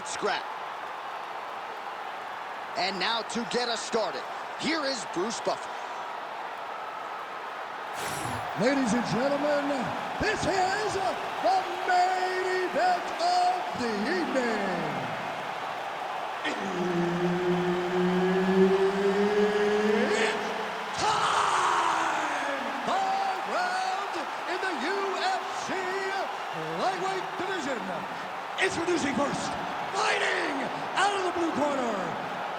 scrap. And now to get us started, here is Bruce Buffer. Ladies and gentlemen, this is the main event of the evening. It's time! 5 rounds in the UFC lightweight division. Introducing first, fighting out of the blue corner,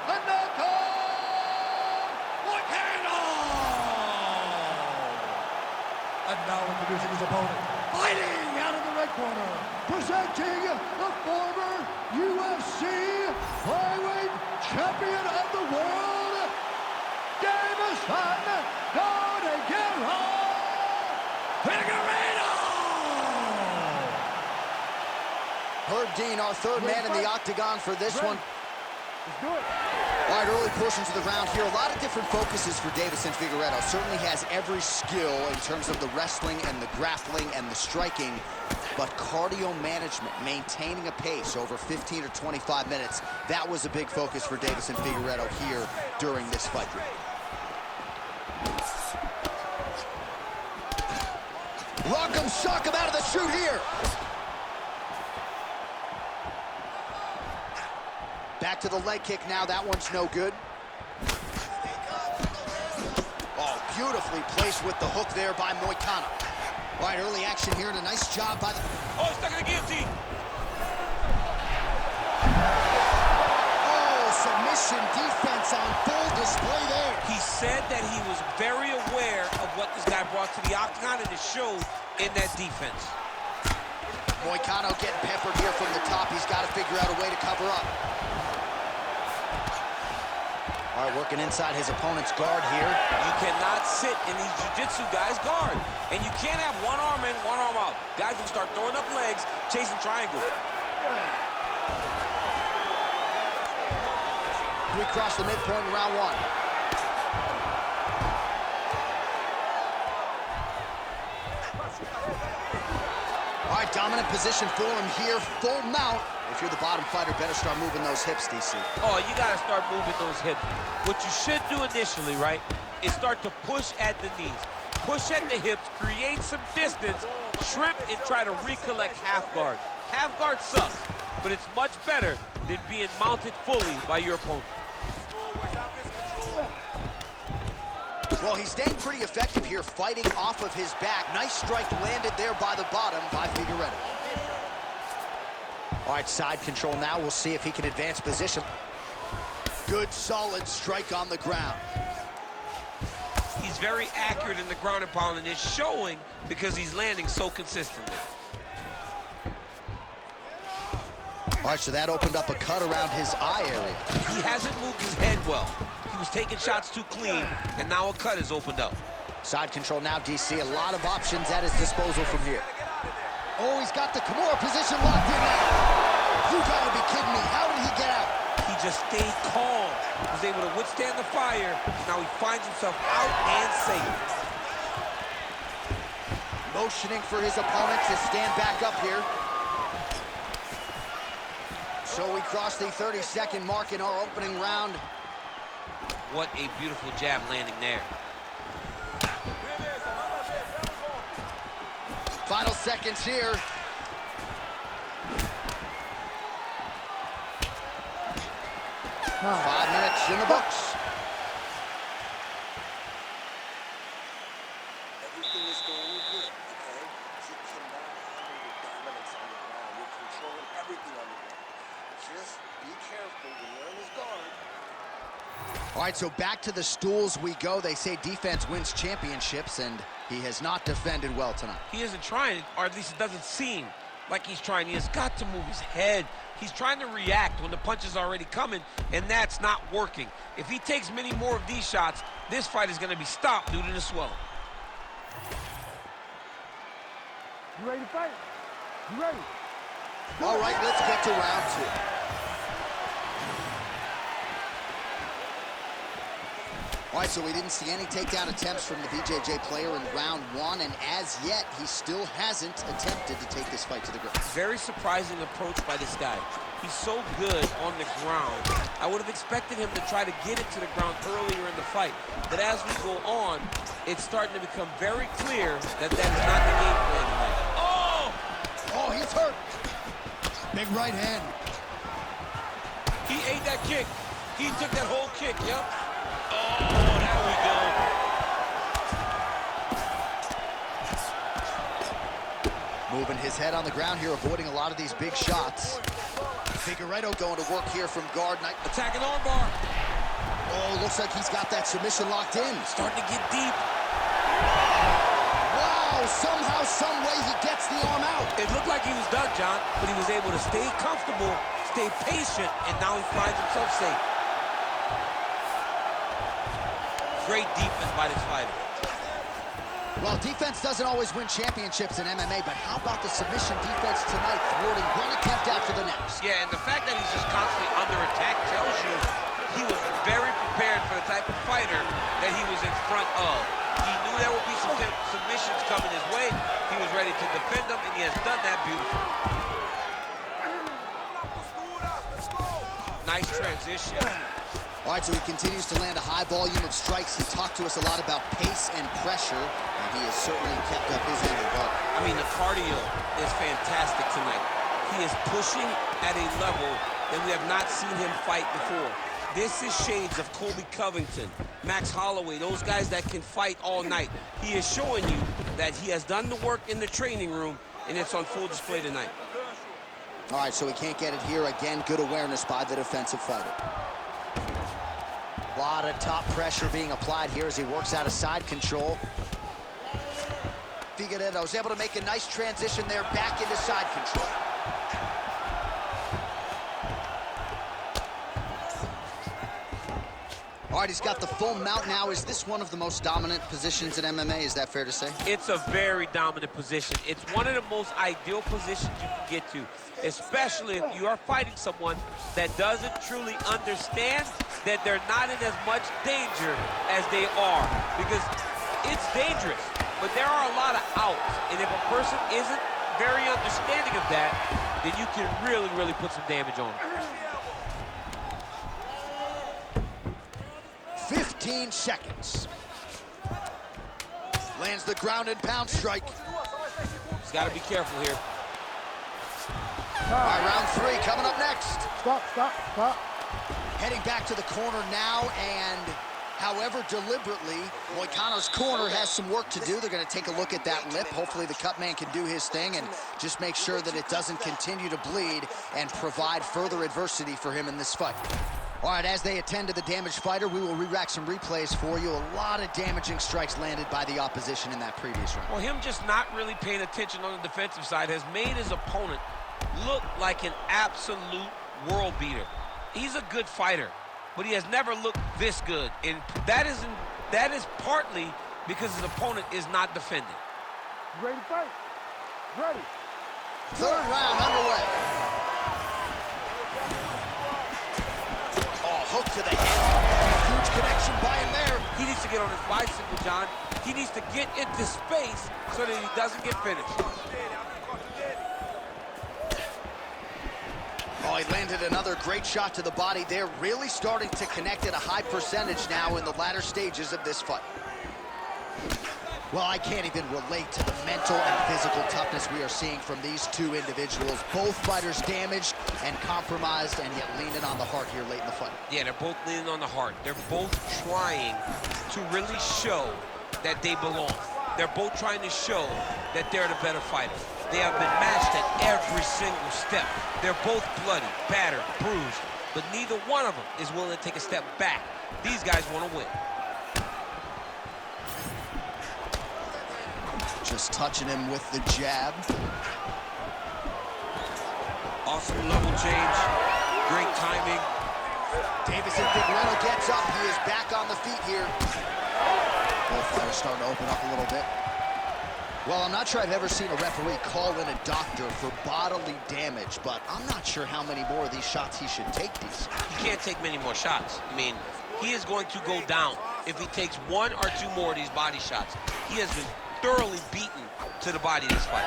Renato! And now introducing his opponent, fighting out of the red corner, presenting the former UFC flyweight champion of the world, Deiveson, Figueiredo! Herb Dean, our third man in the octagon for this one. Let's do it. All right, early portions of the round here. A lot of different focuses for Deiveson Figueiredo. Certainly has every skill in terms of the wrestling and the grappling and the striking, but cardio management, maintaining a pace over 15 or 25 minutes, that was a big focus for Deiveson Figueiredo here during this fight. Rock him, shock him out of the chute here. Back to the leg kick now. That one's no good. Oh, beautifully placed with the hook there by Moicano. All right, early action here and a nice job by the... Oh, stuck in the guillotine. Oh, submission defense on full display there. He said that he was very aware of what this guy brought to the octagon, and it showed in that defense. Moicano getting peppered here from the top. He's got to figure out a way to cover up. All right, working inside his opponent's guard here. You cannot sit in these jiu-jitsu guys' guard. And you can't have one arm in, one arm out. Guys will start throwing up legs, chasing triangle. We cross the midpoint in round one. All right, dominant position for him here, full mount. If you're the bottom fighter, better start moving those hips, DC. Oh, you got to start moving those hips. What you should do initially, right, is start to push at the knees. Push at the hips, create some distance, shrimp, and try to recollect half guard. Half guard sucks, but it's much better than being mounted fully by your opponent. Well, he's staying pretty effective here, fighting off of his back. Nice strike landed there by the bottom by Figueiredo. All right, side control now. We'll see if he can advance position. Good, solid strike on the ground. He's very accurate in the ground and pound, and it's showing because he's landing so consistently. All right, so that opened up a cut around his eye area. He hasn't moved his head well. He was taking shots too clean, and now a cut has opened up. Side control now, DC. A lot of options at his disposal from here. Oh, he's got the Kimura position locked in now. You gotta be kidding me. How did he get out? He just stayed calm. He was able to withstand the fire. Now he finds himself out and safe. Motioning for his opponent to stand back up here. So we cross the 30-second mark in our opening round. What a beautiful jab landing there. Final seconds here. Huh. 5 minutes in the books. Everything is going good, okay? You cannot handle the dominance on the ground. You're controlling everything on the ground. Just be careful when you're on his guard. All right, so back to the stools we go. They say defense wins championships, and he has not defended well tonight. He isn't trying, or at least it doesn't seem like he's trying. He has got to move his head. He's trying to react when the punch is already coming, and that's not working. If he takes many more of these shots, this fight is going to be stopped due to the swelling. You ready to fight? You ready? All right, let's get to round two. All All right, so we didn't see any takedown attempts from the BJJ player in round one, and as yet, he still hasn't attempted to take this fight to the ground. Very surprising approach by this guy. He's so good on the ground. I would have expected him to try to get it to the ground earlier in the fight. But as we go on, it's starting to become very clear that that is not the game plan tonight. Oh! Oh, he's hurt. Big right hand. He ate that kick. He took that whole kick, yep. Oh, there we go. Moving his head on the ground here, avoiding a lot of these big shots. Figueiredo going to work here from guard. Attacking armbar. Oh, looks like he's got that submission locked in. Starting to get deep. Wow, somehow, some way he gets the arm out. It looked like he was done, John, but he was able to stay comfortable, stay patient, and now he finds himself safe. Great defense by this fighter. Well, defense doesn't always win championships in MMA, but how about the submission defense tonight, thwarting one attempt after the next? Yeah, and the fact that he's just constantly under attack tells you he was very prepared for the type of fighter that he was in front of. He knew there would be some submissions coming his way. He was ready to defend them, and he has done that beautifully. Nice transition. All right, so he continues to land a high volume of strikes. He talked to us a lot about pace and pressure, and he has certainly kept up his end of the bar. I mean, the cardio is fantastic tonight. He is pushing at a level that we have not seen him fight before. This is shades of Colby Covington, Max Holloway, those guys that can fight all night. He is showing you that he has done the work in the training room, and it's on full display tonight. All right, so he can't get it here. Again, good awareness by the defensive fighter. A lot of top pressure being applied here as he works out of side control. Figueiredo was able to make a nice transition there back into side control. All right, he's got the full mount now. Is this one of the most dominant positions in MMA? Is that fair to say? It's a very dominant position. It's one of the most ideal positions you can get to, especially if you are fighting someone that doesn't truly understand that they're not in as much danger as they are. Because it's dangerous, but there are a lot of outs. And if a person isn't very understanding of that, then you can really, really put some damage on them. 15 seconds. Lands the ground and pound strike. He's got to be careful here. All right, round three coming up next. Stop. Heading back to the corner now, and however deliberately, Moicano's corner has some work to do. They're going to take a look at that lip. Hopefully the cut man can do his thing and just make sure that it doesn't continue to bleed and provide further adversity for him in this fight. All right, as they attend to the damaged fighter, we will re-rack some replays for you. A lot of damaging strikes landed by the opposition in that previous round. Well, him just not really paying attention on the defensive side has made his opponent look like an absolute world beater. He's a good fighter, but he has never looked this good. And that is partly because his opponent is not defending. Ready to fight? Ready. Third round underway. Hook to the head. Huge connection by him there. He needs to get on his bicycle, John. He needs to get into space so that he doesn't get finished. Oh, he landed another great shot to the body there. Really starting to connect at a high percentage now in the latter stages of this fight. Well, I can't even relate to the mental and physical toughness we are seeing from these two individuals. Both fighters damaged and compromised, and yet leaning on the heart here late in the fight. Yeah, they're both leaning on the heart. They're both trying to really show that they belong. They're both trying to show that they're the better fighter. They have been matched at every single step. They're both bloody, battered, bruised, but neither one of them is willing to take a step back. These guys want to win. Just touching him with the jab. Awesome level change. Great timing. Deiveson Figueiredo gets up. He is back on the feet here. Both fighters starting to open up a little bit. Well, I'm not sure I've ever seen a referee call in a doctor for bodily damage, but I'm not sure how many more of these shots he should take these. You can't take many more shots. I mean, he is going to go down if he takes one or two more of these body shots. He has been thoroughly beaten to the body this fight.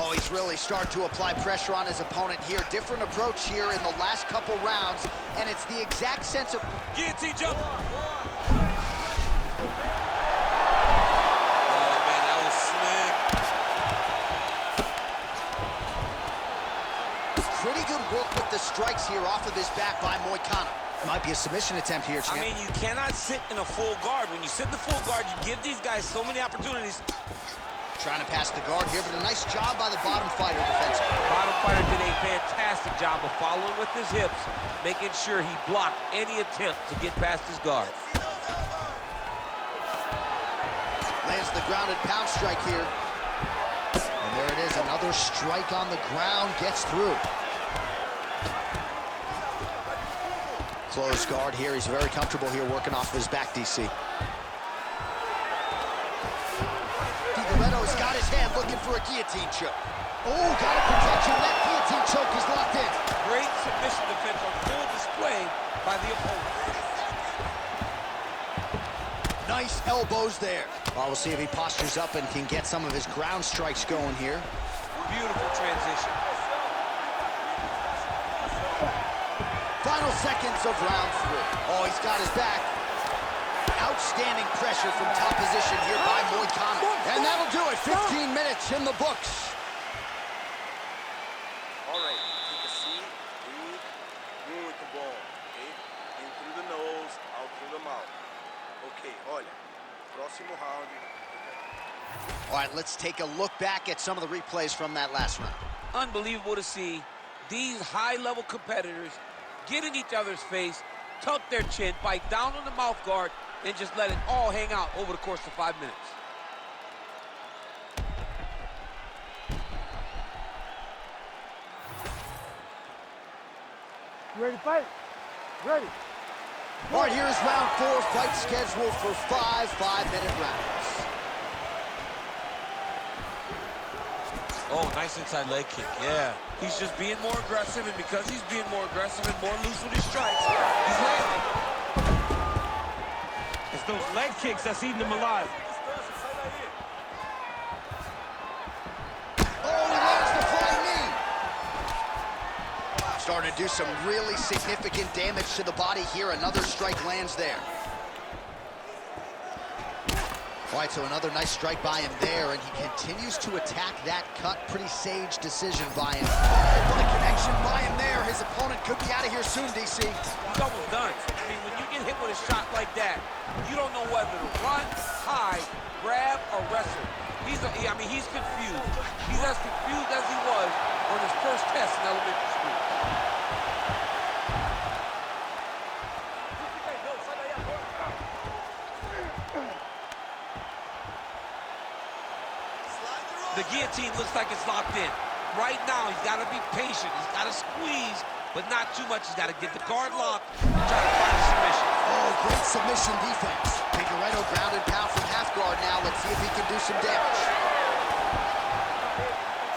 Oh, he's really started to apply pressure on his opponent here. Different approach here in the last couple rounds, and it's the exact sense of... Guillotine jump. Oh, man, that was slick. Pretty good work with the strikes here off of his back by Moicano. Might be a submission attempt here, champ. I mean, you cannot sit in a full guard. When you sit in the full guard, you give these guys so many opportunities. Trying to pass the guard here, but a nice job by the bottom fighter defensively. Bottom fighter did a fantastic job of following with his hips, making sure he blocked any attempt to get past his guard. Lands the grounded pound strike here. And there it is, another strike on the ground, gets through. Close guard here, he's very comfortable here working off of his back, DC. Figueiredo's got his hand looking for a guillotine choke. Oh, got a protection. That guillotine choke is locked in. Great submission defense on full display by the opponent. Nice elbows there. Well, we'll see if he postures up and can get some of his ground strikes going here. Beautiful transition. Final seconds of round 3. Oh, he's got his back. Outstanding pressure from top position here by Moicano. And that'll do it. 15 minutes in the books. All right, take a seat, breathe, muito bom, okay? In through the nose, out through the mouth. Okay, olha, próximo round. All right, let's take a look back at some of the replays from that last round. Unbelievable to see these high-level competitors get in each other's face, tuck their chin, bite down on the mouth guard, and just let it all hang out over the course of 5 minutes. You ready to fight? Ready. All right, here's round 4, fight scheduled for 5 5-minute rounds. Oh, nice inside leg kick, yeah. He's just being more aggressive, and because he's being more aggressive and more loose with his strikes, he's landing. It's those leg kicks that's eating him alive. Oh, he lands the flying knee. Starting to do some really significant damage to the body here. Another strike lands there. All right, so another nice strike by him there, and he continues to attack that cut. Pretty sage decision by him. Oh, what a connection by him there. His opponent could be out of here soon, DC. He's almost done. I mean, when you get hit with a shot like that, you don't know whether to run, hide, grab, or wrestle. He's confused. He's as confused as he was on his first test in elementary school. The guillotine looks like it's locked in. Right now, he's got to be patient. He's got to squeeze, but not too much. He's got to get the guard locked and try to find a submission. Oh, great submission defense. Figueiredo grounded pound from half guard now. Let's see if he can do some damage.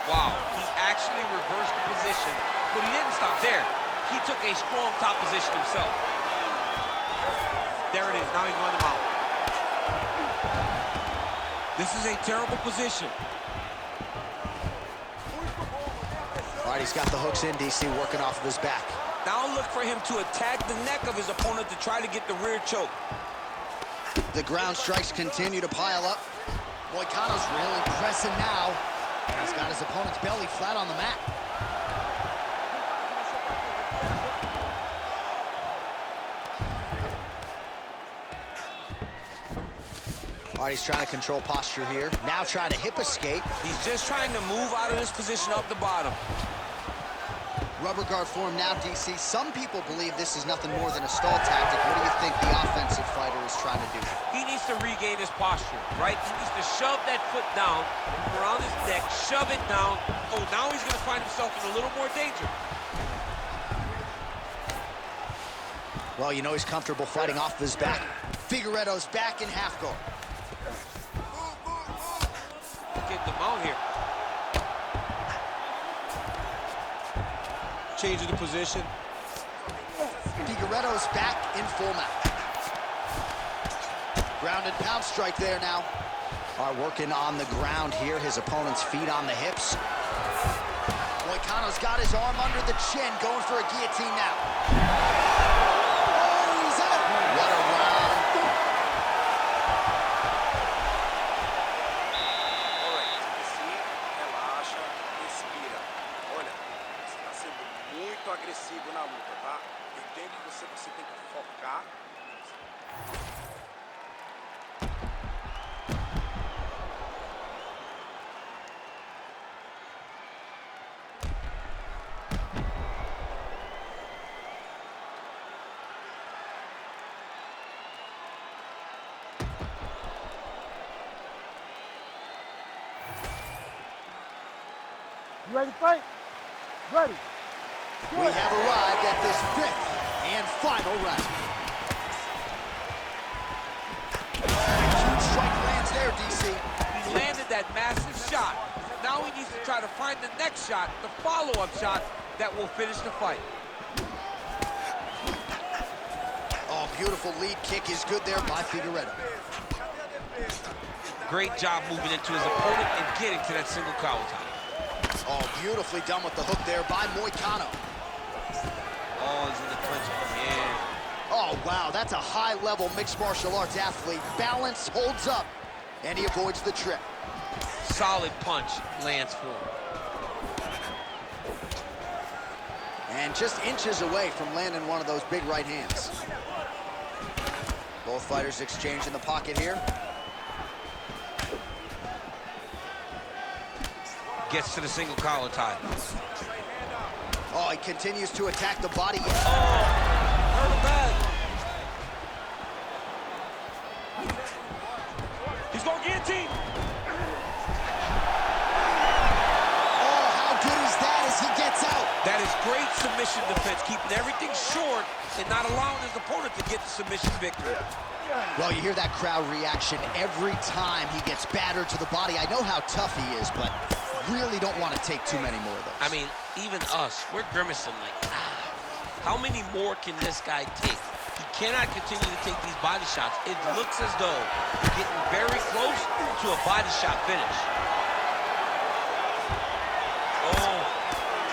Wow, he actually reversed the position, but he didn't stop there. He took a strong top position himself. There it is. Now he's going to mount. This is a terrible position. All right, he's got the hooks in, DC, working off of his back. Now look for him to attack the neck of his opponent to try to get the rear choke. The ground strikes continue to pile up. Moicano's really pressing now. He's got his opponent's belly flat on the mat. All right, he's trying to control posture here. Now trying to hip escape. He's just trying to move out of this position up the bottom. Rubber guard form now, DC. Some people believe this is nothing more than a stall tactic. What do you think the offensive fighter is trying to do? He needs to regain his posture, right? He needs to shove that foot down around his neck, shove it down. Oh, now he's going to find himself in a little more danger. Well, you know he's comfortable fighting off of his back. Figueiredo's back in half guard. Get them out here. changing the position. Figueiredo's back in full mount. Ground and pound strike there now. All right, working on the ground here. His opponent's feet on the hips. Moicano's got his arm under the chin, going for a guillotine now. Oh, he's out. What a round. All right, relaxa, respira. Olha, você está sendo muito agressivo na luta, tá? Eu tenho que você tem que focar. You ready to fight? Ready. We have arrived at this fifth and final round. Huge strike lands there, DC. He landed that massive shot. Now he needs to try to find the next shot, the follow-up shot that will finish the fight. Oh, beautiful lead kick is good there by Figueiredo. Great job moving into his opponent and getting to that single collar tie. Oh, beautifully done with the hook there by Moicano. Oh, he's in the clinch with the hand. Oh, wow, that's a high-level mixed martial arts athlete. Balance holds up, and he avoids the trip. Solid punch lands for him. And just inches away from landing one of those big right hands. Both fighters exchange in the pocket here. Gets to the single collar tie. Oh, he continues to attack the body. Oh, hurt him bad. He's going guillotine. Oh, how good is that as he gets out? That is great submission defense, keeping everything short and not allowing his opponent to get the submission victory. Well, you hear that crowd reaction every time he gets battered to the body. I know how tough he is, but really don't want to take too many more of those. I mean, even us, we're grimacing like, how many more can this guy take? He cannot continue to take these body shots. It looks as though he's getting very close to a body shot finish. Oh.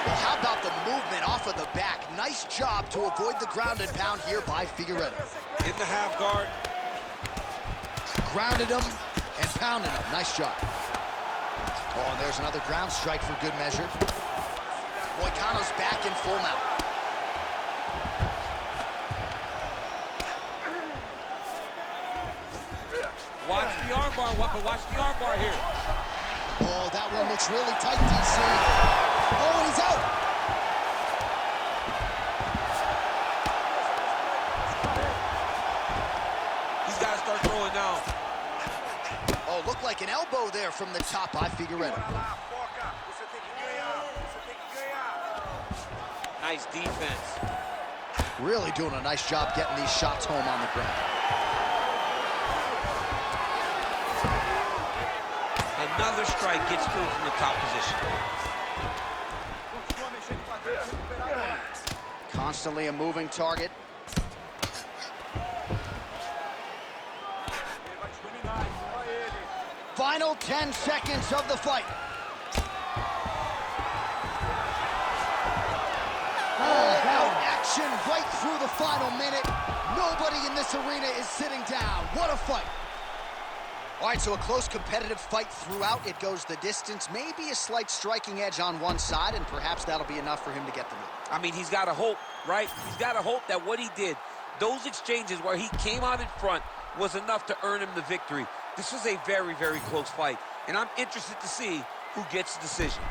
Well, how about the movement off of the back? Nice job to avoid the ground and pound here by Figueiredo. In the half guard. Grounded him and pounded him. Nice job. Oh, and there's another ground strike for good measure. Moicano's back in full mount. Watch the armbar, but watch the armbar here. Oh, that one looks really tight, DC. Oh, and he's out. He's got to start throwing now. Oh, looked like an elbow there from the top by Figueiredo. Nice defense. Really doing a nice job getting these shots home on the ground. Another strike gets through from the top position. Constantly a moving target. Final 10 seconds of the fight. Out action right through the final minute. Nobody in this arena is sitting down. What a fight. All right, so a close competitive fight throughout. It goes the distance. Maybe a slight striking edge on one side, and perhaps that'll be enough for him to get the lead. I mean, he's got to hope, right? He's got to hope that what he did, those exchanges where he came out in front, was enough to earn him the victory. This was a very, very close fight, and I'm interested to see who gets the decision.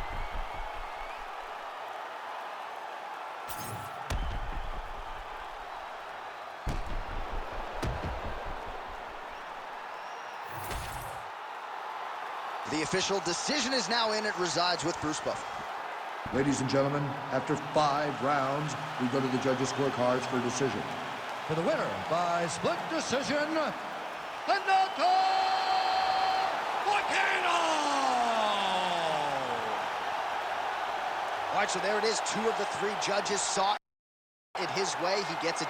The official decision is now in. It resides with Bruce Buffer. Ladies and gentlemen, after 5 rounds, we go to the judges' scorecards for decision. For the winner by split decision, Renato Moicano! All right, so there it is. 2 of the 3 judges saw it his way. He gets it.